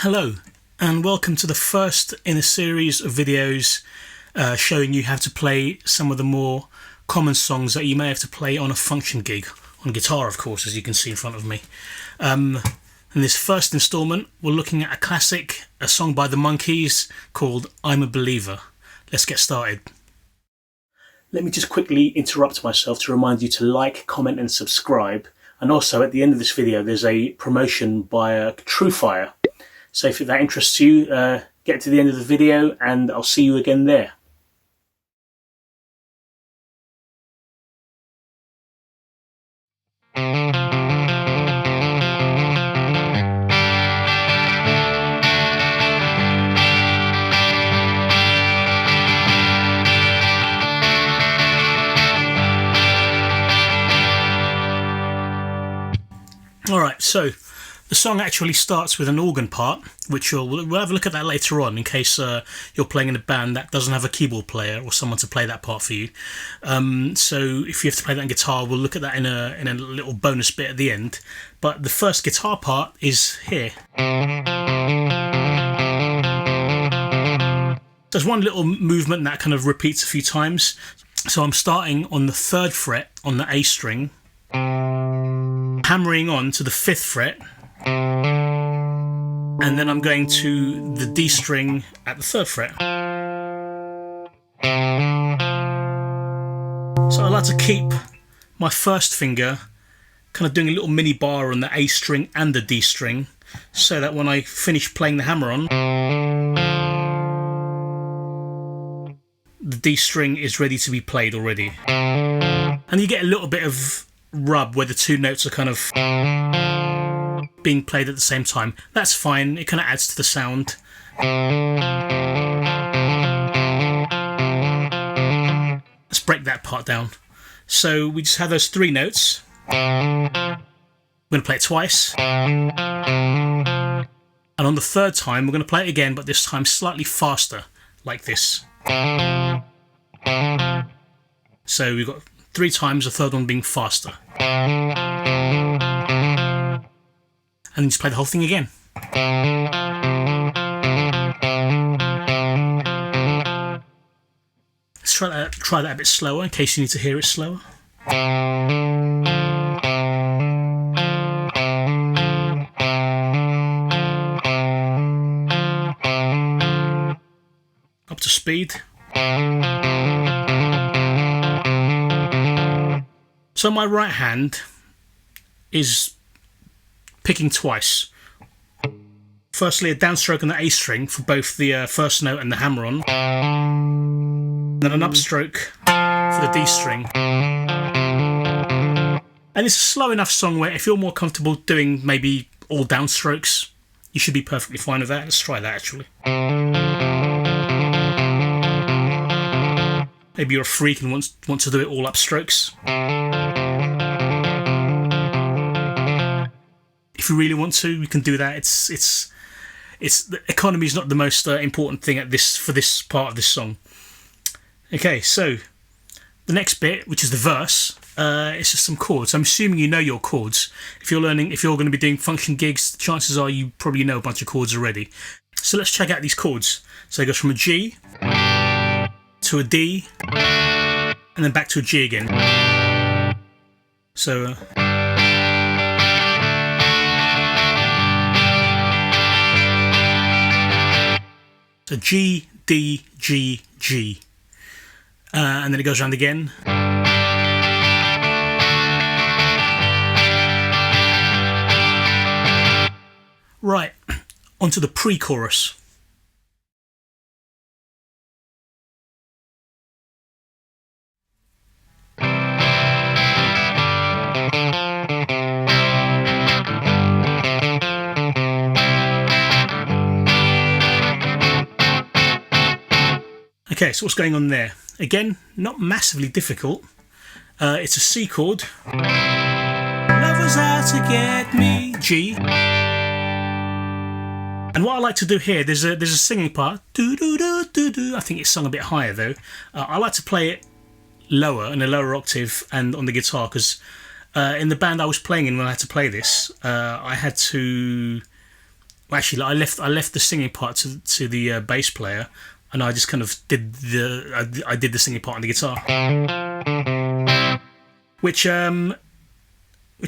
Hello and welcome to the first in a series of videos showing you how to play some of the more common songs that you may have to play on a function gig, on guitar of course, as you can see in front of me. In this first instalment we're looking at a classic, a song by the Monkees called I'm a Believer. Let's get started. Let me just quickly interrupt myself to remind you to like, comment and subscribe, and also at the end of this video there's a promotion by TrueFire. So if that interests you, get to the end of the video and I'll see you again there. Alright, so the song actually starts with an organ part, which we'll have a look at that later on in case you're playing in a band that doesn't have a keyboard player or someone to play that part for you. So if you have to play that on guitar, we'll look at that in a little bonus bit at the end. But the first guitar part is here. There's one little movement that kind of repeats a few times. So I'm starting on the 3rd fret on the A string, hammering on to the 5th fret, and then I'm going to the D string at the 3rd fret. So I like to keep my first finger kind of doing a little mini bar on the A string and the D string, so that when I finish playing the hammer on, the D string is ready to be played already. And you get a little bit of rub where the two notes are kind of being played at the same time. That's fine, it kind of adds to the sound. Let's break that part down. So we just have those 3 notes. We're going to play it twice. And on the 3rd time we're going to play it again, but this time slightly faster, like this. So we've got 3 times, the 3rd one being faster. And then just play the whole thing again. Let's try that a bit slower in case you need to hear it slower. Up to speed. So my right hand is picking twice. Firstly a downstroke on the A string for both the first note and the hammer on, then an upstroke for the D string. And it's a slow enough song where if you're more comfortable doing maybe all downstrokes, you should be perfectly fine with that. Let's try that actually. Maybe you're a freak and want to do it all upstrokes. If you really want to, you can do that. It's the economy is not the most important thing for this part of this song. Okay, so the next bit, which is the verse, it's just some chords. I'm assuming you know your chords. If you're going to be doing function gigs, chances are you probably know a bunch of chords already. So let's check out these chords. So it goes from a G to a D, and then back to a G again. So so G, D, G, G. And then it goes around again. Right, onto the pre-chorus. Okay, so what's going on there? Again, not massively difficult. It's a C chord. Lovers out to get me. G. And what I like to do here, there's a singing part. Do do do do do. I think it's sung a bit higher though. I like to play it lower, in a lower octave, and on the guitar, because in the band I was playing in when I had to play this, I had to Well, actually, I left the singing part to the bass player, and I just kind of did the singing part on the guitar, which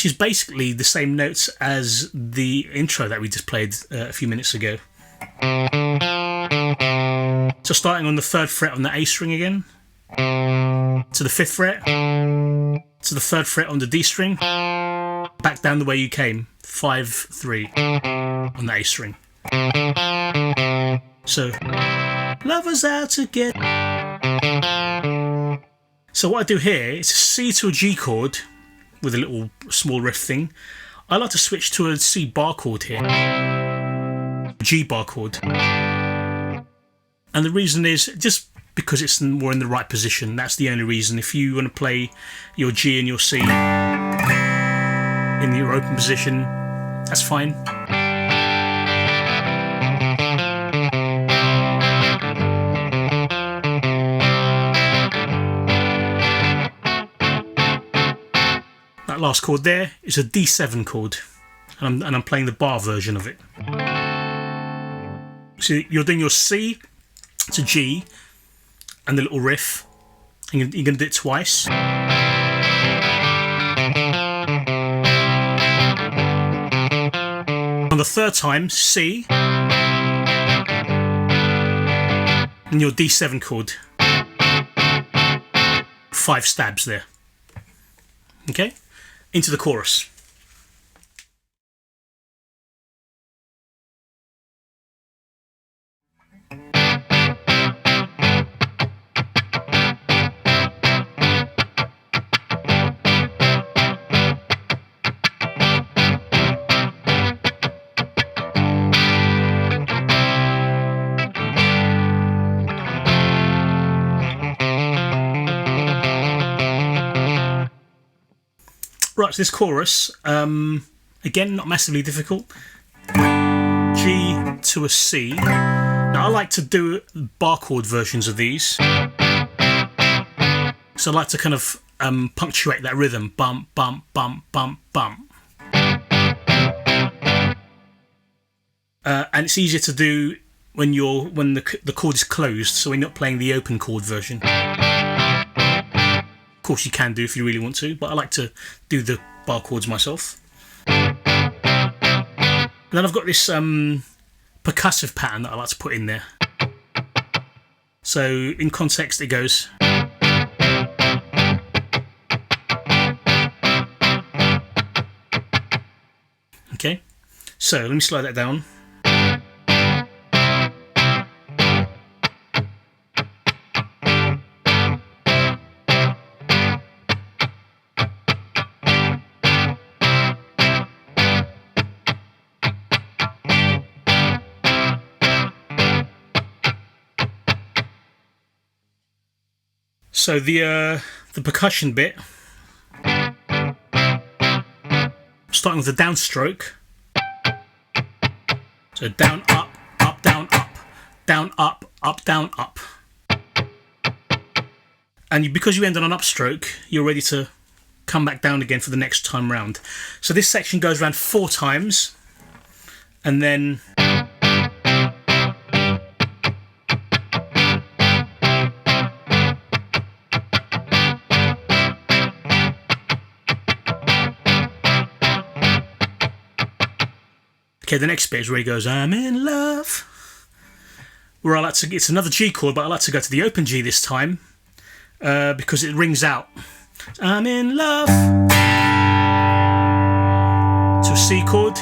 is basically the same notes as the intro that we just played a few minutes ago. So starting on the 3rd fret on the A string again, to the 5th fret, to the 3rd fret on the D string, back down the way you came, 5, 3 on the A string. So, lovers out to get. So what I do here is a C to a G chord with a little small riff thing. I like to switch to a C bar chord here, G bar chord. And the reason is just because it's more in the right position. That's the only reason. If you want to play your G and your C in your open position, that's fine. That last chord there is a D7 chord, and I'm playing the bar version of it. So you're doing your C to G and the little riff, and you're going to do it twice. On the 3rd time, C and your D7 chord. 5 stabs there. Okay? Into the chorus. Right, so this chorus, again, not massively difficult. G to a C. Now, I like to do bar chord versions of these. So I like to kind of punctuate that rhythm. Bump, bump, bump, bump, bump. And it's easier to do when the chord is closed, so we're not playing the open chord version. Of course you can do if you really want to, but I like to do the bar chords myself. And then I've got this percussive pattern that I like to put in there. So in context it goes. Okay, so let me slow that down. So the percussion bit, starting with the downstroke. So down, up, up, down, up, down, up, down, up. And because you end on an upstroke, you're ready to come back down again for the next time round. So this section goes around 4 times, and then okay, the next bit is where he goes, I'm in love. Where I like to, it's another G chord, but I like to go to the open G this time because it rings out. I'm in love. To a C chord,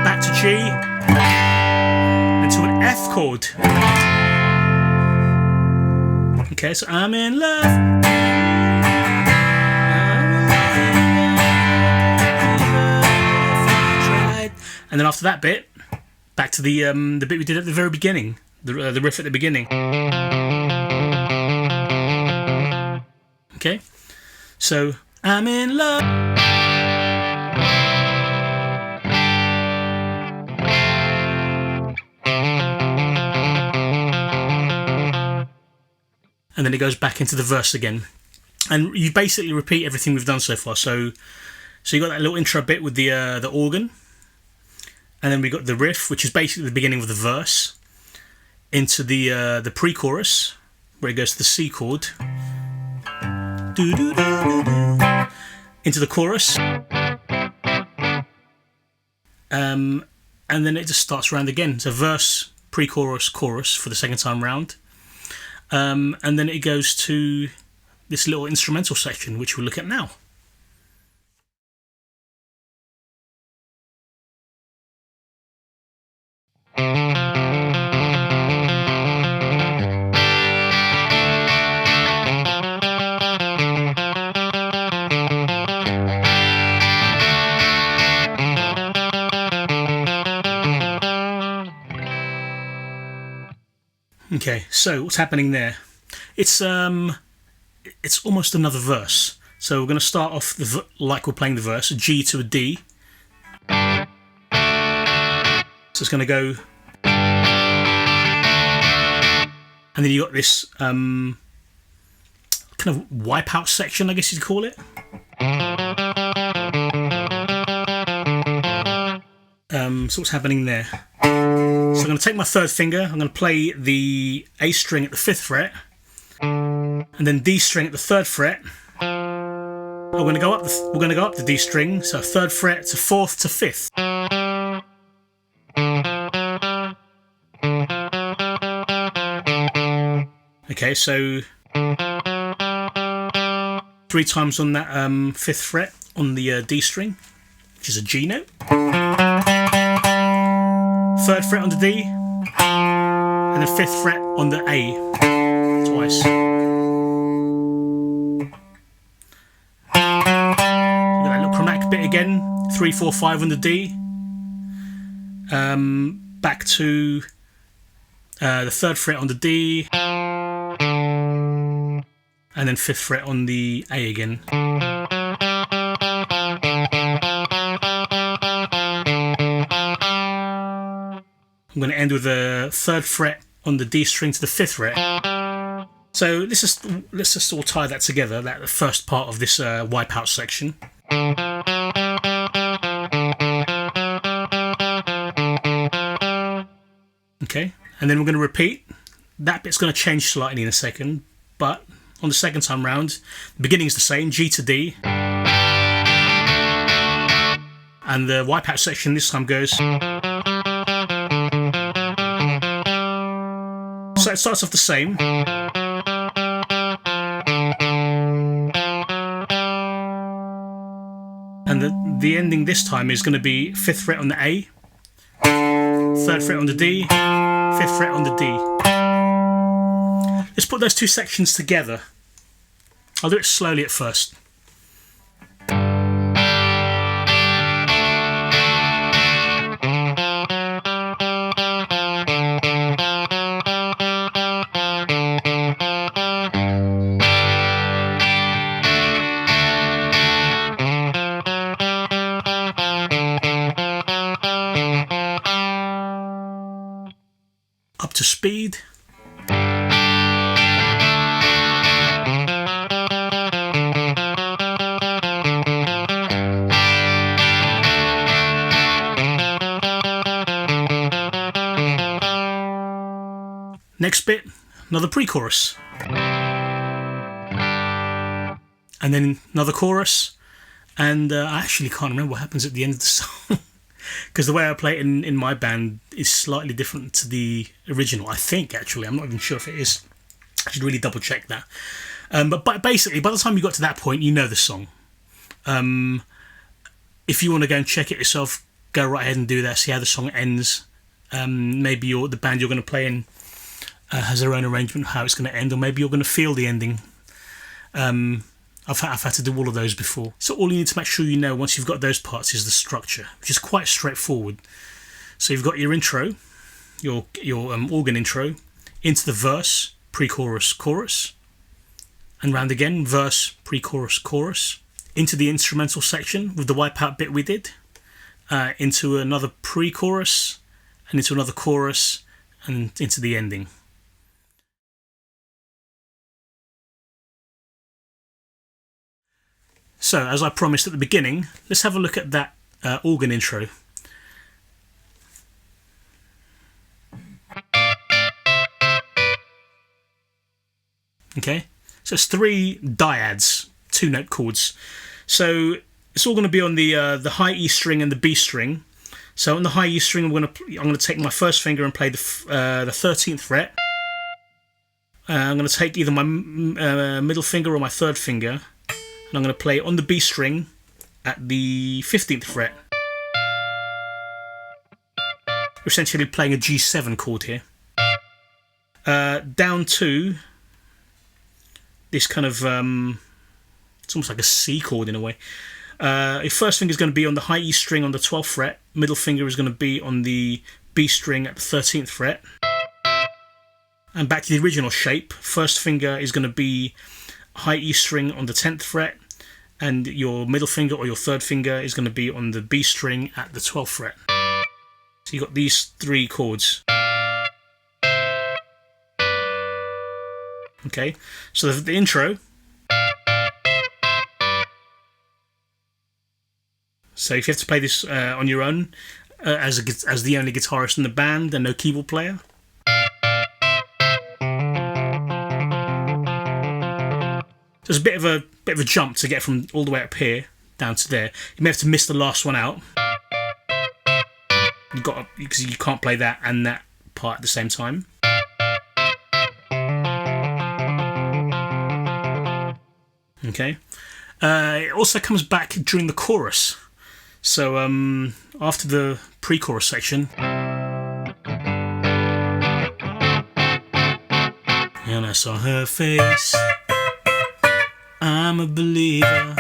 back to G, and to an F chord. Okay, so I'm in love. And then after that bit, back to the bit we did at the very beginning, the riff at the beginning. Okay, so I'm in love. And then it goes back into the verse again, and you basically repeat everything we've done so far. So you got that little intro bit with the organ. and then we got the riff, which is basically the beginning of the verse, into the pre-chorus, where it goes to the C chord, into the chorus, and then it just starts around again. So verse, pre-chorus, chorus for the second time round, and then it goes to this little instrumental section, which we'll look at now. Okay, so what's happening there? It's almost another verse. So we're going to start off like we're playing the verse, a G to a D. So it's going to go, and then you got this kind of wipeout section, I guess you'd call it. So what's happening there? So I'm going to take my third finger, I'm going to play the A string at the 5th fret, and then D string at the 3rd fret. We're going to go up the D string, so 3rd fret to 4th to 5th. Okay, so 3 times on that 5th fret on the D string, which is a G note. 3rd fret on the D, and the 5th fret on the A, twice. Got that little chromatic bit again, 3, 4, 5 on the D, back to the 3rd fret on the D, and then 5th fret on the A again. I'm going to end with the 3rd fret on the D string to the 5th fret. So let's just all tie that together, the first part of this wipeout section. Okay, and then we're going to repeat. That bit's going to change slightly in a second, but on the second time round, the beginning's the same, G to D. And the wipeout section this time goes. So it starts off the same. And the ending this time is going to be 5th fret on the A, 3rd fret on the D, 5th fret on the D. Let's put those two sections together. I'll do it slowly at first. Up to speed. Next bit, another pre-chorus. And then another chorus. And I actually can't remember what happens at the end of the song. Because the way I play it in my band is slightly different to the original, I think, actually. I'm not even sure if it is. I should really double check that. But basically, by the time you got to that point, you know the song. If you want to go and check it yourself, go right ahead and do that, see how the song ends. Maybe the band you're going to play in has their own arrangement of how it's going to end, or maybe you're going to feel the ending. I've had to do all of those before. So all you need to make sure you know once you've got those parts is the structure, which is quite straightforward. So you've got your intro, your organ intro, into the verse, pre-chorus, chorus, and round again, verse, pre-chorus, chorus, into the instrumental section with the wipeout bit we did, into another pre-chorus, and into another chorus, and into the ending. So, as I promised at the beginning, let's have a look at that organ intro. Okay, so it's 3 dyads, 2-note chords. So it's all going to be on the high E string and the B string. So on the high E string, I'm going to take my first finger and play the 13th fret. I'm going to take either my middle finger or my 3rd finger, and I'm going to play on the B string at the 15th fret. We're essentially playing a G7 chord here. Down to this kind of, it's almost like a C chord in a way. Your first finger is going to be on the high E string on the 12th fret. Middle finger is going to be on the B string at the 13th fret. And back to the original shape. First finger is going to be high E string on the 10th fret. And your middle finger or your 3rd finger is going to be on the B string at the 12th fret. So you've got these 3 chords. Okay, so the intro. So if you have to play this on your own, as the only guitarist in the band and no keyboard player. There's a bit of a jump to get from all the way up here down to there. You may have to miss the last one out. Because you can't play that and that part at the same time. Okay. It also comes back during the chorus. So after the pre-chorus section, and I saw her face, I'm a believer.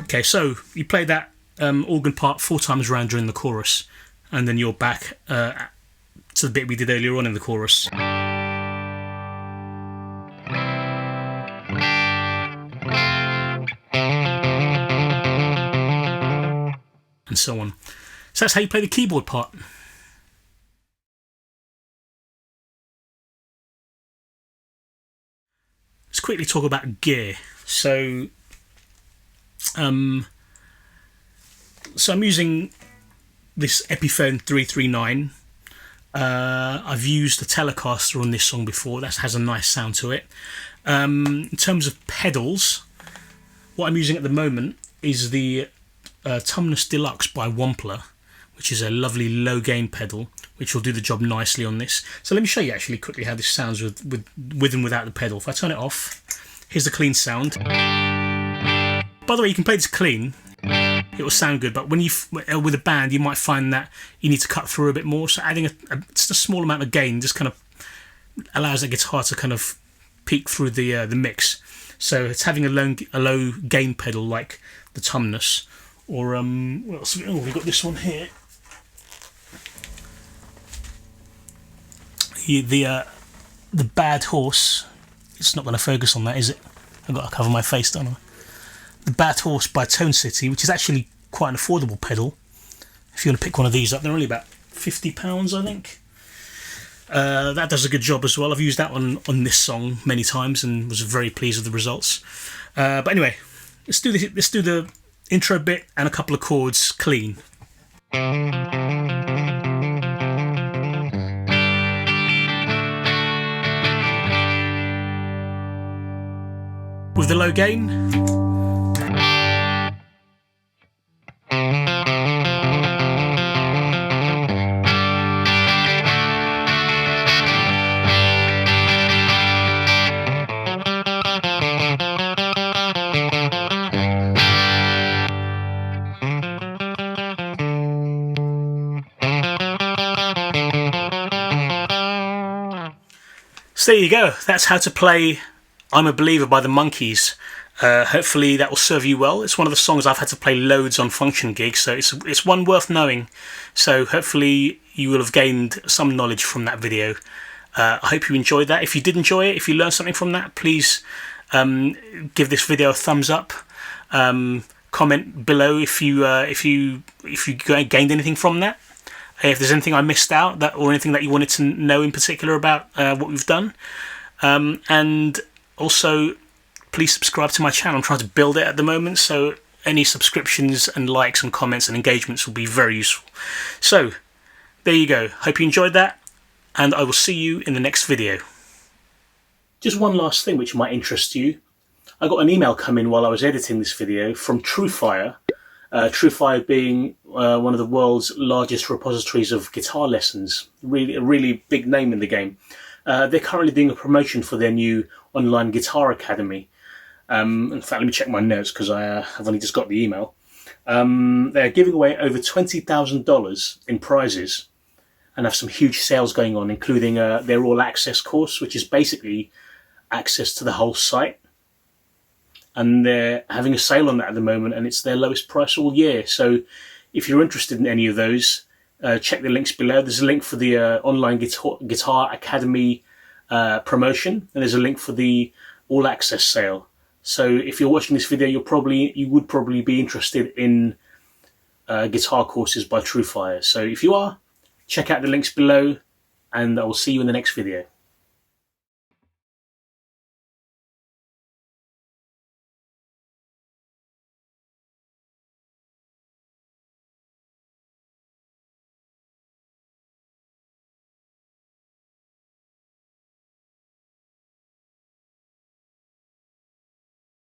Okay, so you play that organ part 4 times around during the chorus, and then you're back to the bit we did earlier on in the chorus. And so on. So that's how you play the keyboard part. Let's quickly talk about gear. So I'm using this Epiphone 339. I've used the Telecaster on this song before. That has a nice sound to it. In terms of pedals, what I'm using at the moment is the Tumnus Deluxe by Wampler, which is a lovely low gain pedal, which will do the job nicely on this. So let me show you actually quickly how this sounds with and without the pedal. If I turn it off, here's the clean sound. By the way, you can play this clean. It will sound good, but when with a band, you might find that you need to cut through a bit more. So adding just a small amount of gain just kind of allows the guitar to kind of peek through the mix. So it's having a low gain pedal like the Tumnus, or what else? Oh, we've got this one here. The Bad Horse. It's not going to focus on that, is it? I've got to cover my face, don't I? The Bad Horse by Tone City, which is actually quite an affordable pedal. If you want to pick one of these up, they're only about £50, I think. That does a good job as well. I've used that one on this song many times and was very pleased with the results. But anyway, let's do the intro bit and a couple of chords clean. With the low gain. So there you go. That's how to play I'm a Believer by the Monkees. Hopefully that will serve you well. It's one of the songs I've had to play loads on function gigs, so it's one worth knowing. So hopefully you will have gained some knowledge from that video. I hope you enjoyed that. If you did enjoy it, if you learned something from that, please give this video a thumbs up. Comment below if you gained anything from that. If there's anything I missed out or anything that you wanted to know in particular about what we've done. And also, please subscribe to my channel. I'm trying to build it at the moment, so any subscriptions and likes and comments and engagements will be very useful. So there you go. Hope you enjoyed that, and I will see you in the next video. Just one last thing which might interest you. I got an email come in while I was editing this video from TrueFire. TrueFire being one of the world's largest repositories of guitar lessons. A really big name in the game. They're currently doing a promotion for their new online guitar academy. In fact, let me check my notes because I've only just got the email. They're giving away over $20,000 in prizes and have some huge sales going on, including their all access course, which is basically access to the whole site. And they're having a sale on that at the moment, and it's their lowest price all year. So if you're interested in any of those, check the links below. There's a link for the online guitar academy promotion, and there's a link for the all access sale. So if you're watching this video, you would probably be interested in guitar courses by TrueFire. So if you are, check out the links below, and I will see you in the next video.